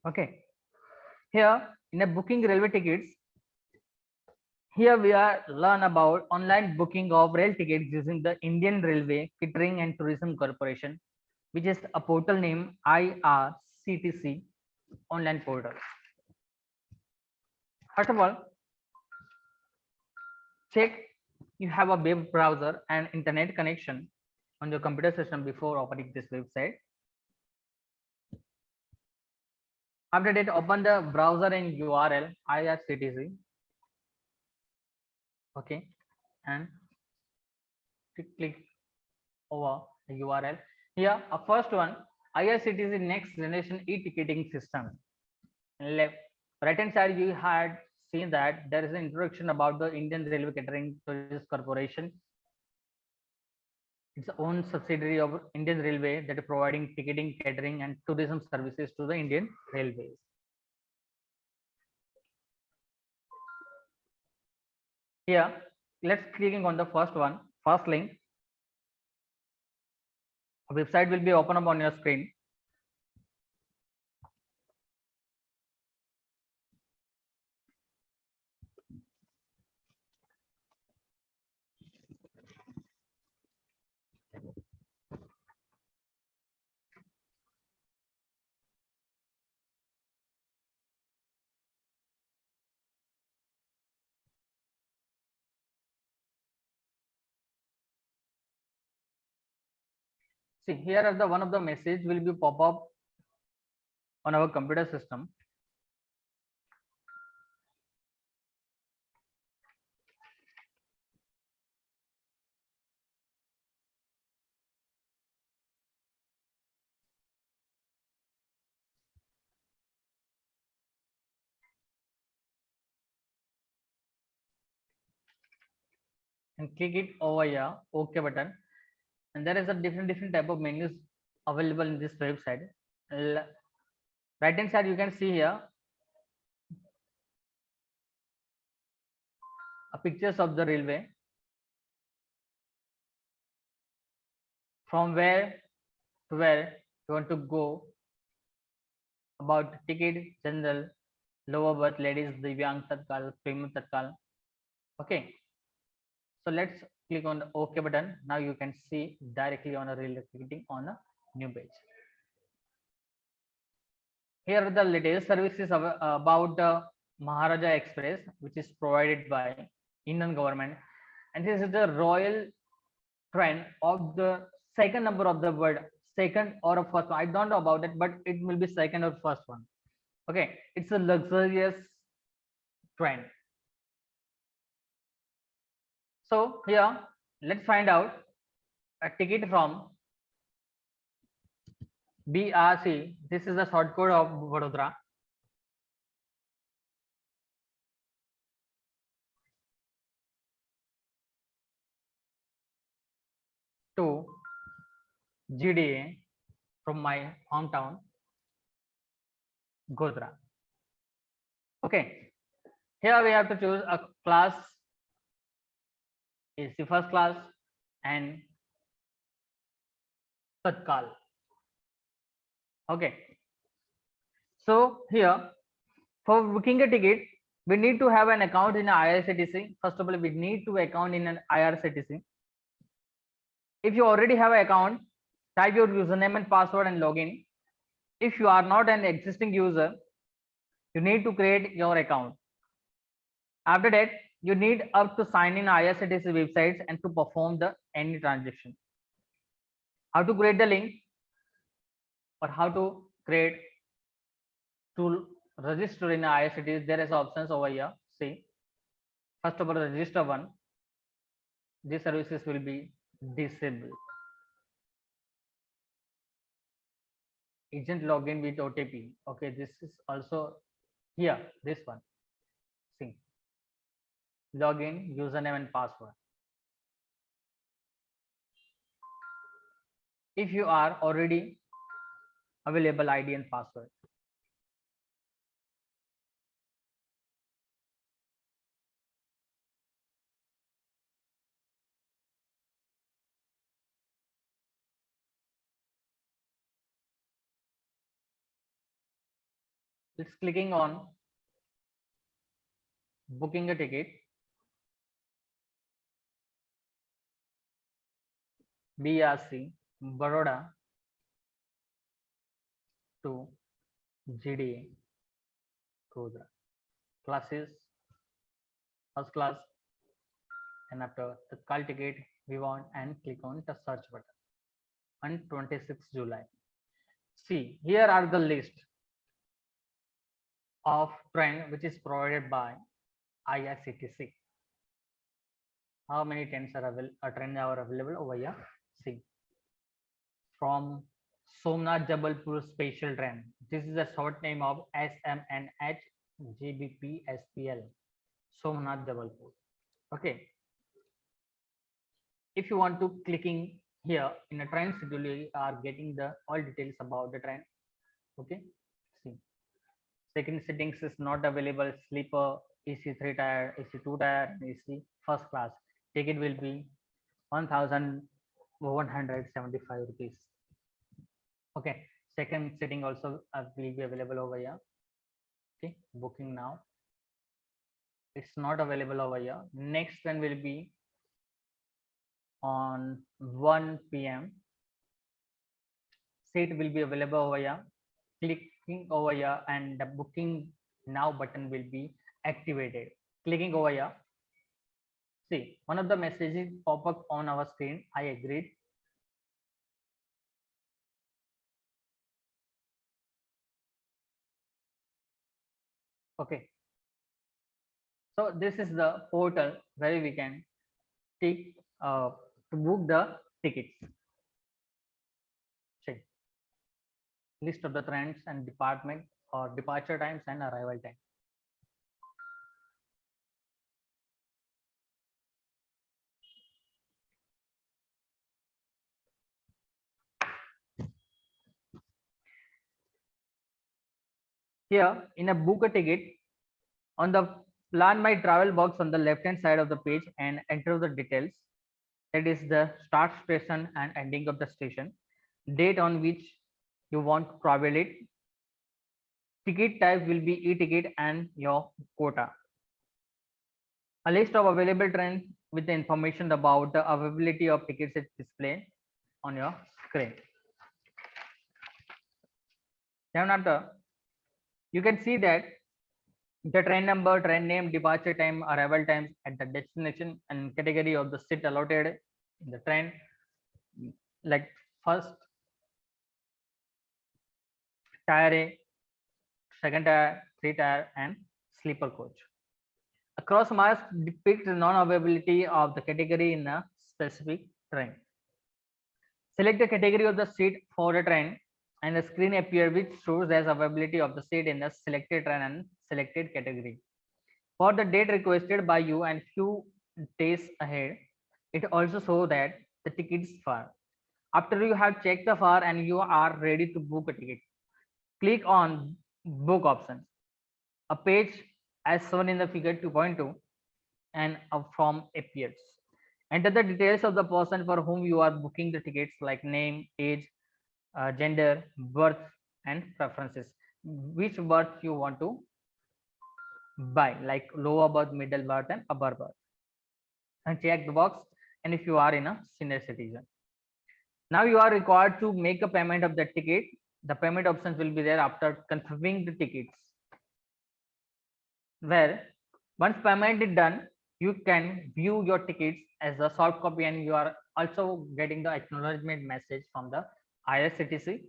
Okay, here in a booking railway tickets, here we are learn about online booking of rail tickets using the Indian Railway Catering and Tourism Corporation, which is a portal named IRCTC online portal. First of all, check you have a web browser and internet connection on your computer system before opening this website. After that, open the browser in URL IRCTC. Okay, and click over the URL. Here, a first one, IRCTC next generation e-ticketing system. Left, right hand side, you had seen that there is an introduction about the Indian Railway Catering Tourist Corporation. It's own subsidiary of Indian Railway that is providing ticketing, catering, and tourism services to the Indian Railways. Here, let's clicking on the first one, first link. A website will be open up on your screen. See, here are the one of the message will be pop up on our computer system. And click it over here, OK button. And there is a different type of menus available in this website. Right hand side, you can see here a pictures of the railway, from where to where you want to go, about ticket, general, lower berth, ladies, Divyang, Tatkal, Premium Tatkal. Okay, so let's click on the OK button. Now you can see directly on a railway ticketing on a new page. Here are the latest services about the Maharaja Express, which is provided by Indian government, and this is the royal train of the second number of the word, second or a first one. I don't know about it, but it will be second or first one. Okay, it's a luxurious train. So here, let's find out a ticket from BRC. This is the short code of Vadodara. To GDA from my hometown, Godhra. Okay, here we have to choose a class, is the first class, and Tatkal. Okay, so here for booking a ticket, we need to have an account in IRCTC. First of all, we need to account in an IRCTC. If you already have an account, type your username and password and login. If you are not an existing user, you need to create your account. After that, you need up to sign in IRCTC websites and to perform the any transaction. How to create the link or how to create to register in IRCTC, there is options over here. See, first of all, register one. These services will be disabled. Agent login with OTP. Okay, this is also here. This one. See, login, username and password. If you are already available ID and password. It's clicking on booking a ticket. BRC Baroda to GDA Kodra. Classes first class, and after the call ticket we want and click on the search button on 26 July. See, here are the list of train which is provided by IRCTC. How many trains are available over here? See, from Somnath Jabalpur special train. This is a short name of SMNH GBP SPL. Somnath Jabalpur. Okay. If you want to clicking here in a train schedule, you are getting the all details about the train. Okay. See, second settings is not available. Sleeper, AC 3 tier, AC 2 tier, AC first class. Ticket will be 1,175 rupees. Okay. Second setting also will be available over here. Okay. Booking now. It's not available over here. Next one will be on 1 p.m. Seat will be available over here. Clicking over here and the booking now button will be activated. Clicking over here. See, one of the messages pop up on our screen. I agreed. Okay. So this is the portal where we can take to book the tickets. Check list of the trains and department or departure times and arrival time. Here in a book a ticket, on the plan my travel box on the left hand side of the page and enter the details. That is the start station and ending of the station, date on which you want to travel it. Ticket type will be e-ticket and your quota. A list of available trains with the information about the availability of tickets is displayed on your screen. Then after, you can see that the train number, train name, departure time, arrival times at the destination and category of the seat allotted in the train, like first tier A, second tier, three tier, and sleeper coach. A cross mark depicts the non-availability of the category in a specific train. Select the category of the seat for a train and the screen appears which shows as availability of the seat in the selected train and selected category. For the date requested by you and few days ahead, it also shows that the tickets far. After you have checked the far and you are ready to book a ticket, click on book option. A page as shown in the figure 2.2 and a form appears. Enter the details of the person for whom you are booking the tickets like name, age, gender, birth and preferences. Which birth you want to buy, like lower birth, middle birth and upper birth. And check the box and if you are in a senior citizen. Now you are required to make a payment of the ticket. The payment options will be there after confirming the tickets. Where once payment is done, you can view your tickets as a soft copy and you are also getting the acknowledgement message from the IRCTC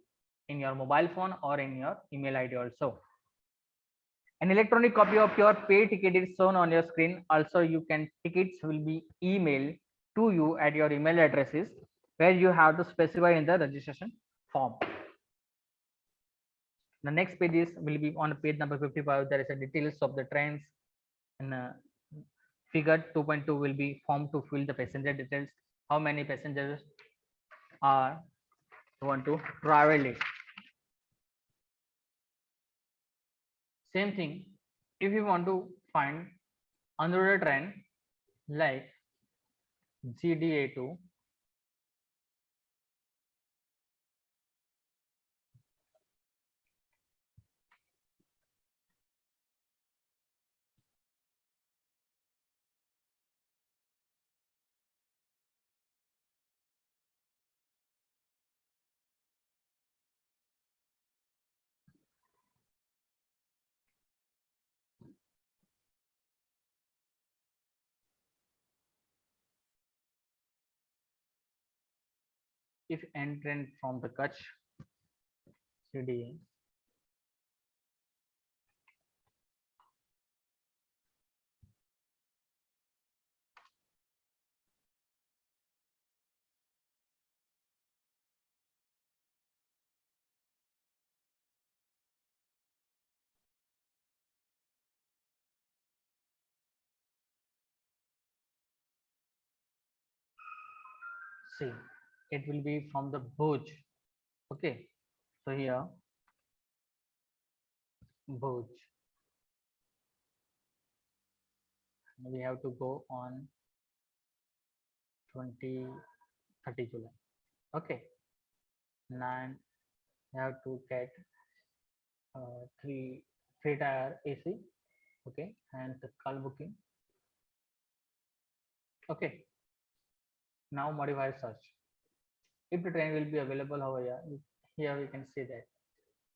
in your mobile phone or in your email ID also. An electronic copy of your pay ticket is shown on your screen. Also, tickets will be emailed to you at your email addresses where you have to specify in the registration form. The next page will be on page number 55. There is a details of the trains and figure 2.2 will be form to fill the passenger details. How many passengers are want to travel it. Same thing, if you want to find another train like GDA2, if entrant from the Kutch CDA see, it will be from the Bhuj. Okay, so here Bhuj, we have to go on 30 July. Okay, 9, we have to get 3 tier AC. Okay, and the call booking. Okay, now modify search. If the train will be available, however, here we can see that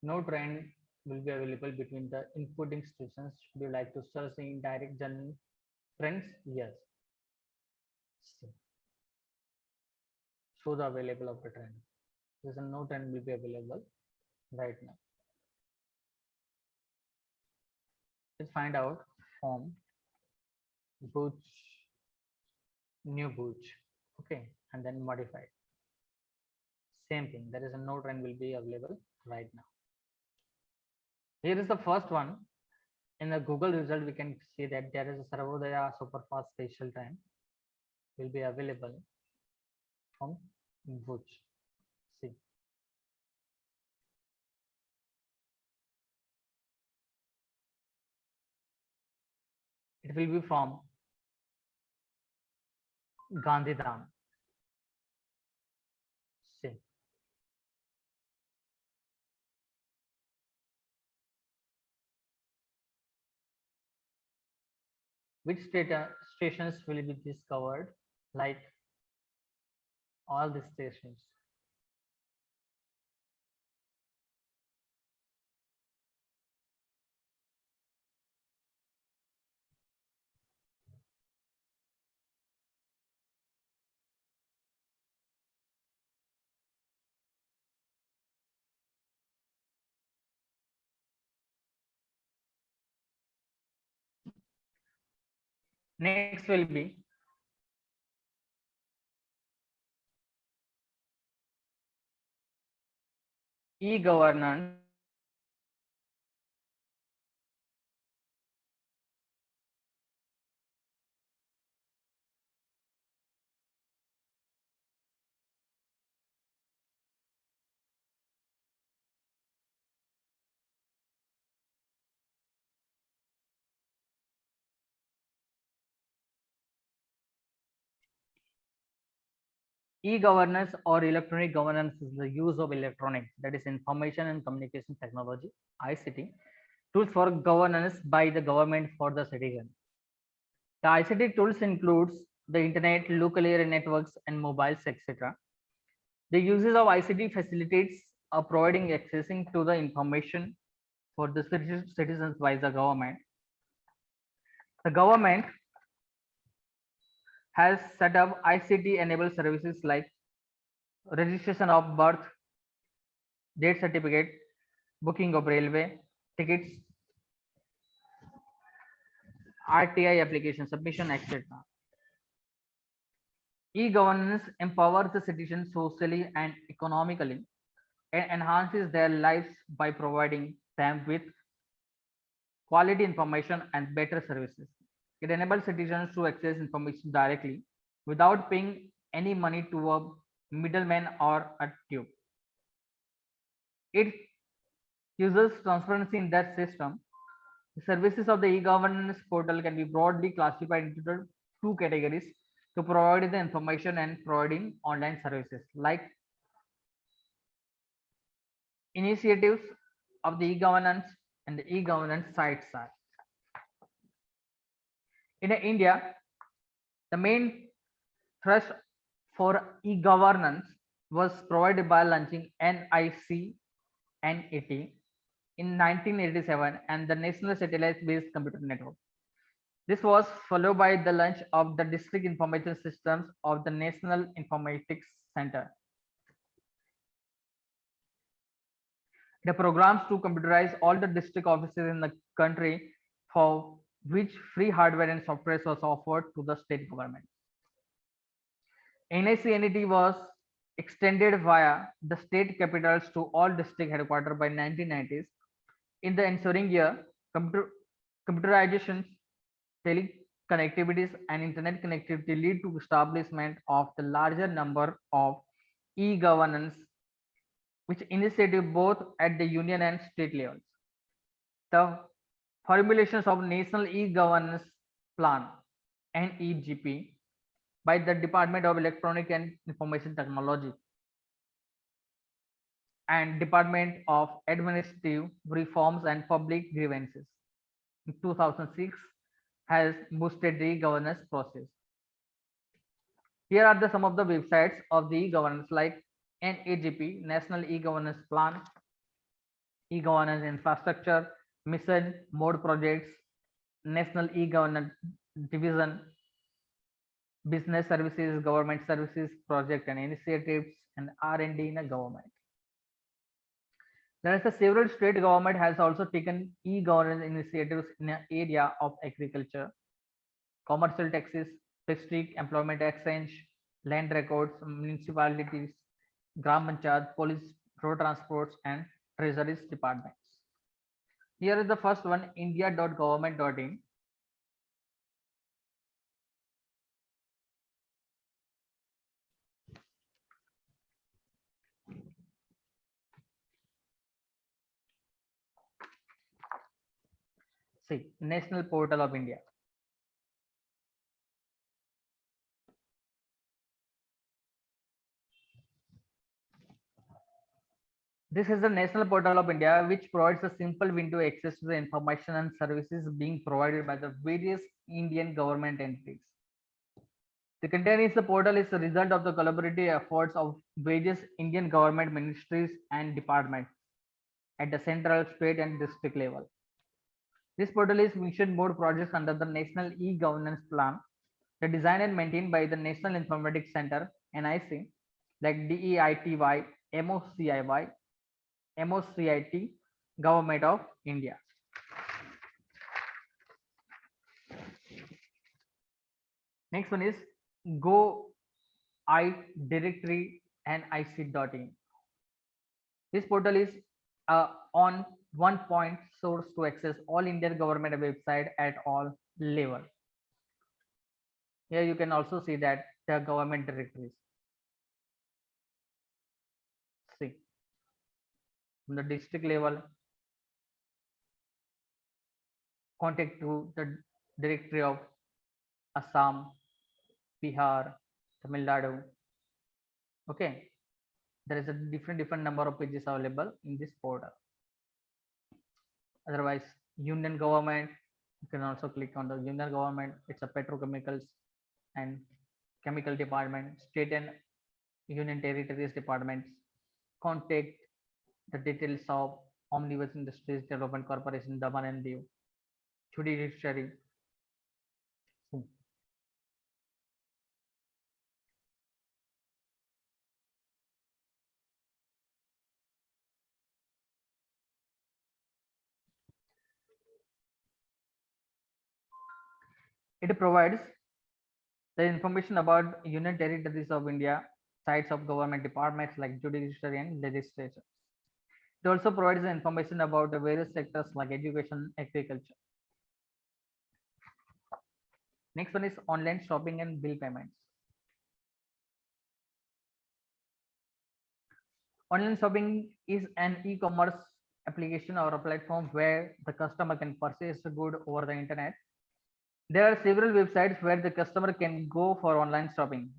no train will be available between the inputting stations. Would you like to search the indirect journey trains? Yes. So, show the available of the train. There is no train will be available right now. Let's find out from Bhuj, new Bhuj. Okay, and then modify. Same thing. There is no train will be available right now. Here is the first one. In the Google result, we can see that there is a Sarvodaya superfast special train will be available from Bhuj. See, it will be from Gandhidham. See, which stations will be discovered? Like all the stations. Next will be e-governance. E-governance or electronic governance is the use of electronics, that is information and communication technology, ICT, tools for governance by the government for the citizen. The ICT tools includes the internet, local area networks, and mobiles, etc. The uses of ICT facilitates providing accessing to the information for the citizens by the government. The government has set up ICT enabled services like registration of birth, death certificate, booking of railway tickets, RTI application submission, etc. E-governance empowers the citizens socially and economically and enhances their lives by providing them with quality information and better services. It enables citizens to access information directly without paying any money to a middleman or a tube. It uses transparency in that system. The services of the e-governance portal can be broadly classified into the two categories to provide the information and providing online services like initiatives of the e-governance and the e-governance sites are. In India, the main thrust for e-governance was provided by launching NIC NET in 1987 and the National Satellite-Based Computer Network. This was followed by the launch of the District Information Systems of the National Informatics Center. The programs to computerize all the district offices in the country, for which free hardware and software was offered to the state government. NICNET was extended via the state capitals to all district headquarters by 1990s. In the ensuing year, computerization, teleconnectivities, and internet connectivity lead to establishment of the larger number of e-governance, which initiative both at the union and state levels. The formulations of National E-Governance Plan (NEGP) by the Department of Electronic and Information Technology and Department of Administrative Reforms and Public Grievances in 2006 has boosted the governance process. Here are some of the websites of the e-governance, like NEGP, National E-Governance Plan, E-Governance Infrastructure, Mission Mode Projects, National E-Governance Division, Business Services, Government Services, Project and Initiatives, and R&D in a government. There is several state government has also taken e-governance initiatives in the area of agriculture, commercial taxes, district employment exchange, land records, municipalities, gram panchayat, police, road transports, and treasuries departments. Here is the first one, india.government.in. See, National Portal of India. This is the National Portal of India, which provides a simple window access to the information and services being provided by the various Indian government entities. The content is the portal is the result of the collaborative efforts of various Indian government ministries and departments at the central, state, and district level. This portal is mission mode projects under the National E-Governance Plan, the designed and maintained by the National Informatics Center (NIC), like DEITY, MOCIY, MOCIT, Government of India. Next one is Go IT Directory and IC.in. This portal is on one point source to access all Indian government website at all level. Here you can also see that the government directories. See, from the district level, contact to the directory of Assam, Bihar, Tamil Nadu. Okay, there is a different number of pages available in this portal. Otherwise, union government, you can also click on the union government. It's a petrochemicals and chemical department, state and union territories departments. Contact the details of Omnibus Industries Development Corporation, Daman and Diu, judiciary. It provides the information about union territories of India, sites of government departments like judiciary and legislature. It also provides the information about the various sectors like education, agriculture. Next one is online shopping and bill payments. Online shopping is an e-commerce application or a platform where the customer can purchase a good over the internet. There are several websites where the customer can go for online shopping.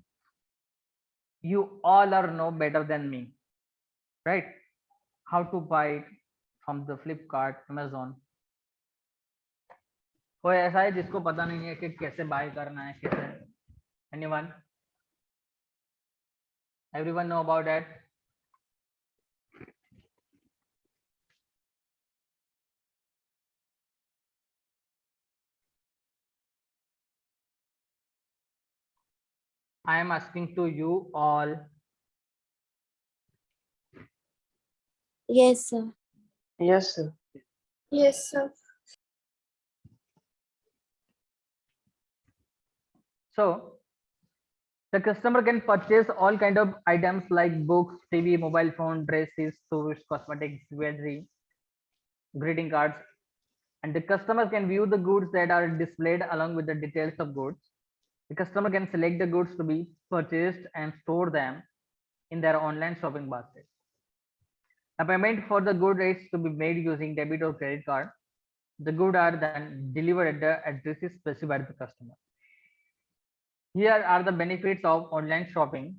You all are know better than me, right? How to buy from the Flipkart, Amazon. कोई ऐसा है जिसको पता नहीं है कि कैसे bye करना है, कैसे? Anyone? Everyone know about that? I am asking to you all. Yes, sir. Yes, sir. Yes, sir. So the customer can purchase all kind of items like books, TV, mobile phone, dresses, shoes, cosmetics, jewelry, greeting cards, and the customer can view the goods that are displayed along with the details of goods. The customer can select the goods to be purchased and store them in their online shopping basket. A payment for the good is to be made using debit or credit card. The goods are then delivered at the addresses specified by the customer. Here are the benefits of online shopping.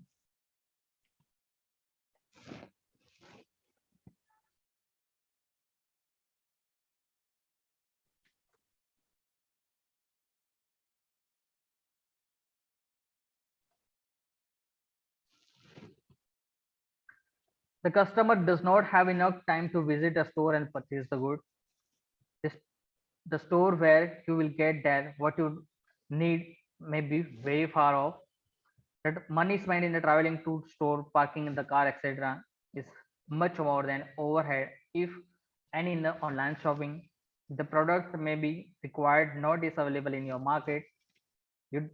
The customer does not have enough time to visit a store and purchase the goods. This, the store where you will get there what you need may be very far off. That money spent in the traveling to store, parking in the car, etc. is much more than overhead. If any in the online shopping, the product may be required, not is available in your market. You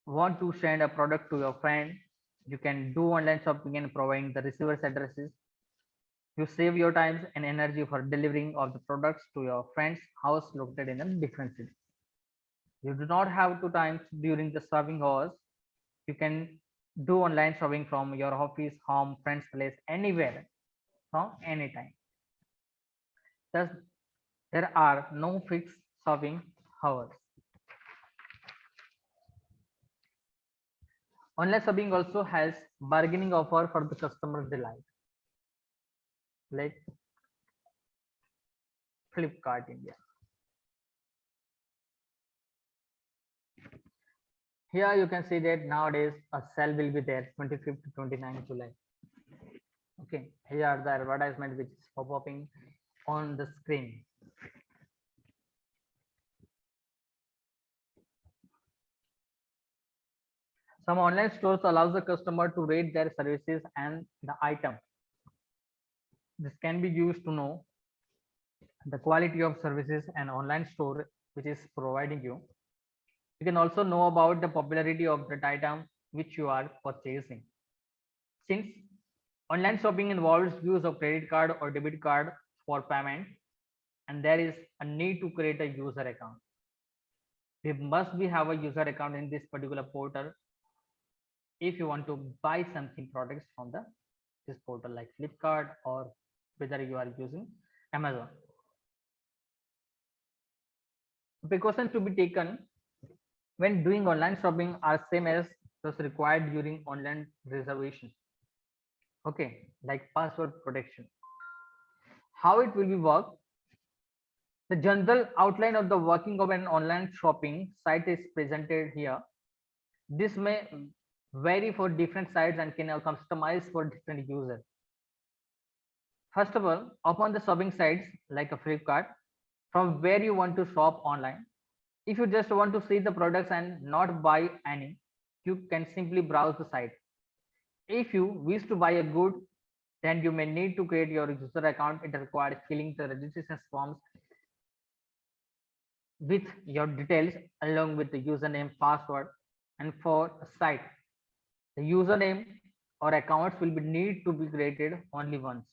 want to send a product to your friend, you can do online shopping and providing the receiver's addresses. You save your time and energy for delivering of the products to your friend's house located in a different city. You do not have to time during the shopping hours. You can do online shopping from your office, home, friend's place, anywhere, from anytime. Thus, there are no fixed shopping hours. Online shopping also has bargaining offer for the customer delight, like Flipkart India. Here you can see that nowadays a sale will be there 25th to 29th July. Okay, here are the advertisement which is pop-upping on the screen. Some online stores allows the customer to rate their services and the item. This can be used to know the quality of services an online store which is providing you. You can also know about the popularity of that item which you are purchasing. Since online shopping involves use of credit card or debit card for payment, and there is a need to create a user account. We must be have a user account in this particular portal if you want to buy something products from the this portal like Flipkart or whether you are using Amazon. Precautions to be taken when doing online shopping are same as those required during online reservation. Okay, like password protection. How it will be work? The general outline of the working of an online shopping site is presented here. This may vary for different sites and can customize for different users. First of all, open the shopping sites like a Flipkart from where you want to shop online. If you just want to see the products and not buy any, you can simply browse the site. If you wish to buy a good, then you may need to create your user account. It requires filling the registration forms with your details along with the username, password, and for a site, the username or accounts will be need to be created only once.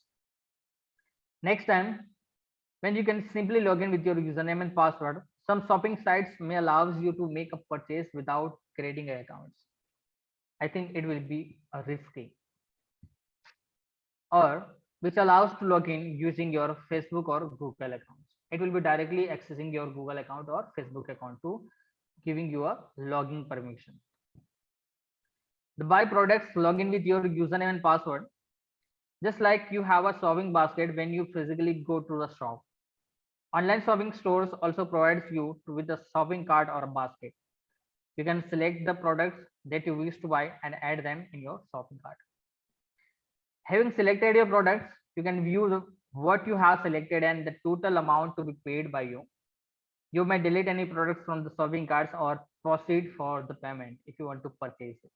Next time, when you can simply log in with your username and password, some shopping sites may allows you to make a purchase without creating accounts. I think it will be a risky, or which allows to log in using your Facebook or Google accounts. It will be directly accessing your Google account or Facebook account to giving you a login permission. The buy products log in with your username and password, just like you have a shopping basket when you physically go to the shop. Online shopping stores also provides you with a shopping cart or a basket. You can select the products that you wish to buy and add them in your shopping cart. Having selected your products, you can view what you have selected and the total amount to be paid by you. You may delete any products from the shopping carts or proceed for the payment if you want to purchase it.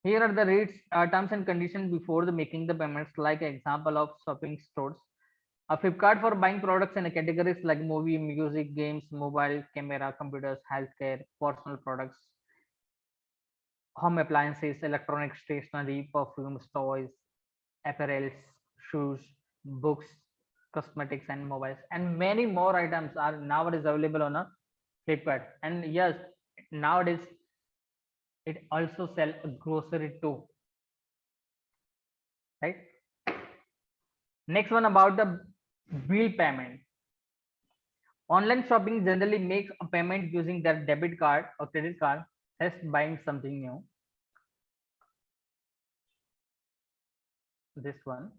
Here are the rates, terms and conditions before the making the payments, like example of shopping stores. A Flipkart for buying products in categories like movie, music, games, mobile, camera, computers, healthcare, personal products, home appliances, electronic stationery, perfumes, toys, apparels, shoes, books, cosmetics, and mobiles, and many more items are nowadays available on a Flipkart. And yes, nowadays it also sell a grocery too, right? Next one about the bill payment. Online shopping generally makes a payment using their debit card or credit card as buying something new. This one.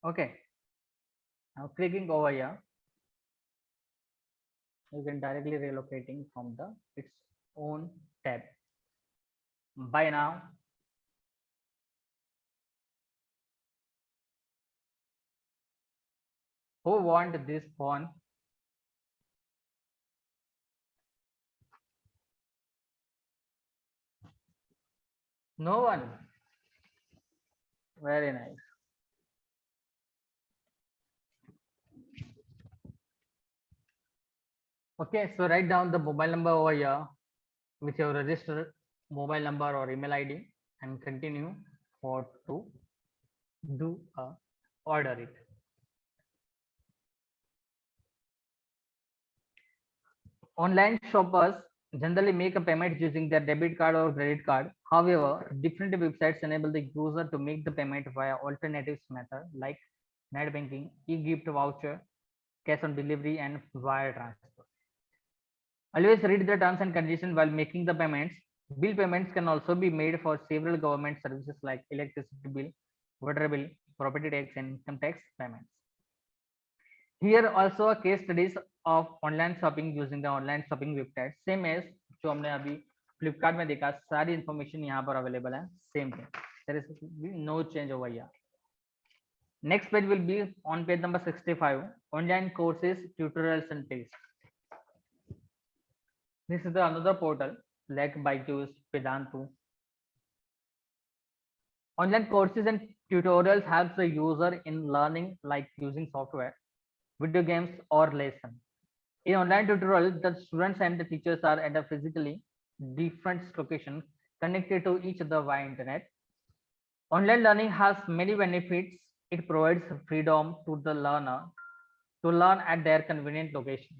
Okay. Now clicking over here, you can directly relocating from the its own tab. By now, who want this phone? No one. Very nice. Okay, so write down the mobile number over here with your registered mobile number or email ID and continue for to do order it. Online shoppers generally make a payment using their debit card or credit card. However, different websites enable the user to make the payment via alternatives method like net banking, e-gift voucher, cash on delivery, and wire transfer. Always read the terms and conditions while making the payments. Bill payments can also be made for several government services like electricity bill, water bill, property tax, and income tax payments. Here also a case studies of online shopping using the online shopping website. Same as जो हमने अभी फ्लिपकार्ट में देखा, सारी information यहाँ पर available है. Same thing. There is no change over here. Next page will be on page number 65. Online courses, tutorials, and tests. This is the another portal like Byju's, Vedantu. Online courses and tutorials helps the user in learning like using software, video games, or lesson. In online tutorial, the students and the teachers are at a physically different location connected to each other via internet. Online learning has many benefits. It provides freedom to the learner to learn at their convenient location.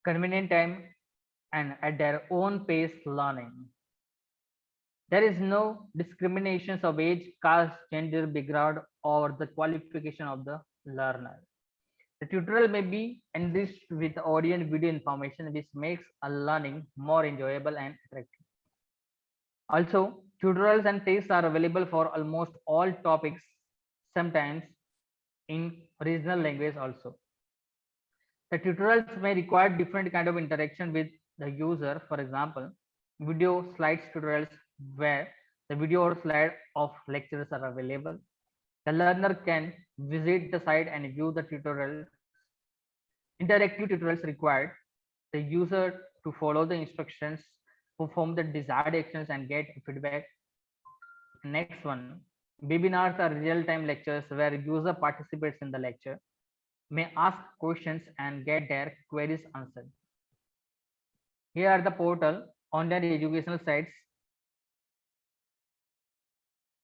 Convenient time and at their own pace learning. There is no discriminations of age, caste, gender, background, or the qualification of the learner. The tutorial may be enriched with audio and video information, which makes a learning more enjoyable and attractive. Also, tutorials and tests are available for almost all topics, sometimes in regional language also. The tutorials may require different kind of interaction with the user. For example, video slides tutorials where the video or slide of lectures are available. The learner can visit the site and view the tutorial Interactive tutorials required the user to follow the instructions, perform the desired actions, and get feedback. Next one, webinars are real-time lectures where user participates in the lecture, may ask questions and get their queries answered. Here are the portal online educational sites.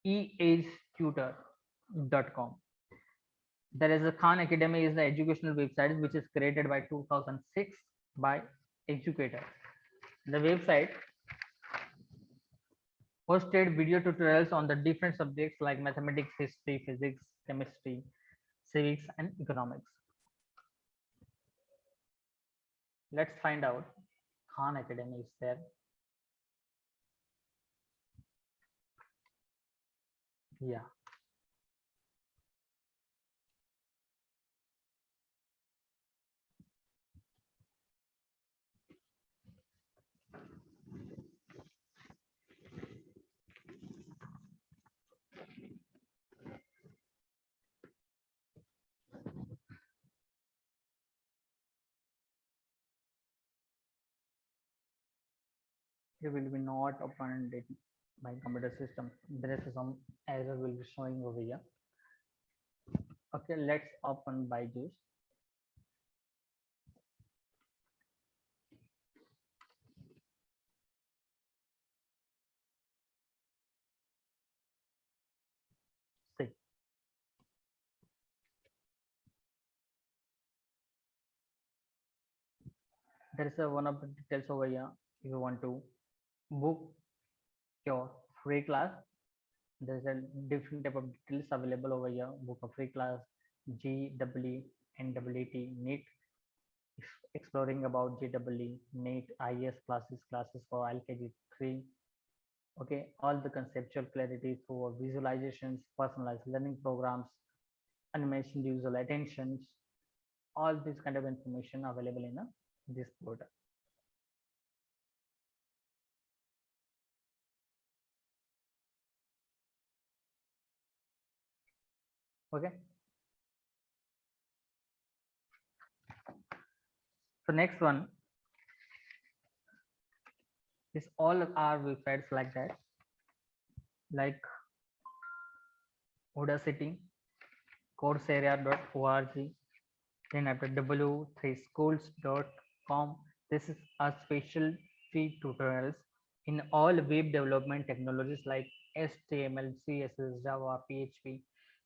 eagetutor.com. There is a Khan Academy is the educational website which is created by 2006 by educator. The website hosted video tutorials on the different subjects like mathematics, history, physics, chemistry, civics, and economics. Let's find out. Khan Academy is there. Yeah. It will be not opened in my computer system. There is some error will be showing over here. Okay, let's open Byju's. See, there is a one of the details over here. If you want to book your free class, there's a different type of details available over here. Book a free class, GEE, NEET, NEET, exploring about GEE, NEET, IES classes for LKG 3. Okay, all the conceptual clarity through visualizations, personalized learning programs, animation, visual attentions, all this kind of information available in this portal. Okay. So next one is all our websites like that, like Udacity, Coursera.org, then after w3schools.com. This is a specialty tutorials in all web development technologies like HTML, CSS, Java, PHP.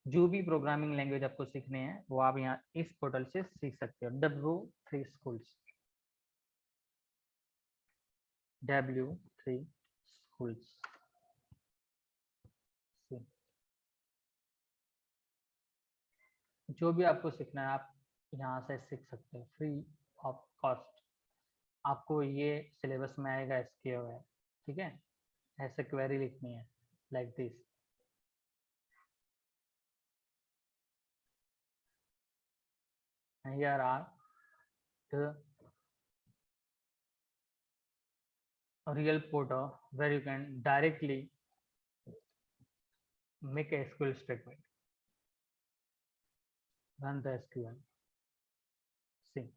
जो भी programming language आपको सीखने हैं वो आप यहाँ इस portal से सीख सकते हो. W3 schools. W3 schools. जो भी आपको सीखना है आप यहाँ से सीख सकते हो फ्री ऑफ कॉस्ट. आपको ये सिलेबस में आएगा इसके हुए, ठीक है. ऐसे क्वेरी लिखनी है like this. Here are the real portal where you can directly make a SQL statement, run the SQL. See,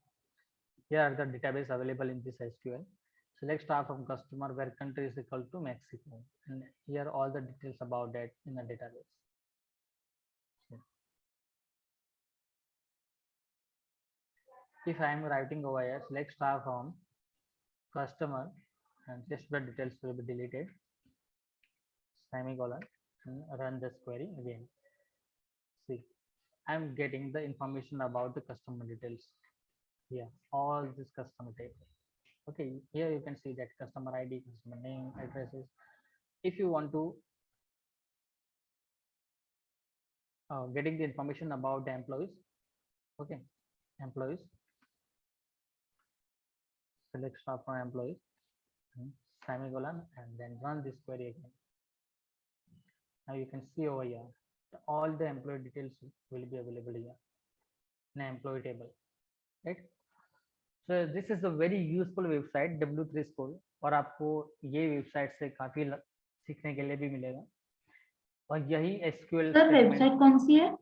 here are the database available in this SQL. Select star from customer where country is equal to Mexico, and here all the details about that in the database. If I am writing over here, select star from customer, and just the details will be deleted, semicolon, and run this query again. See, I am getting the information about the customer details here, all this customer table. Okay, here you can see that customer ID, customer name, addresses. If you want to getting the information about the employees, okay, employees, select star from employees, semicolon, and then run this query again. Now you can see over here all the employee details will be available here in an employee table, right? So this is a very useful website W3 School, और आपको ये website से काफी सीखने के लिए भी मिलेगा. और यही SQL सर वेबसाइट कौन सी है?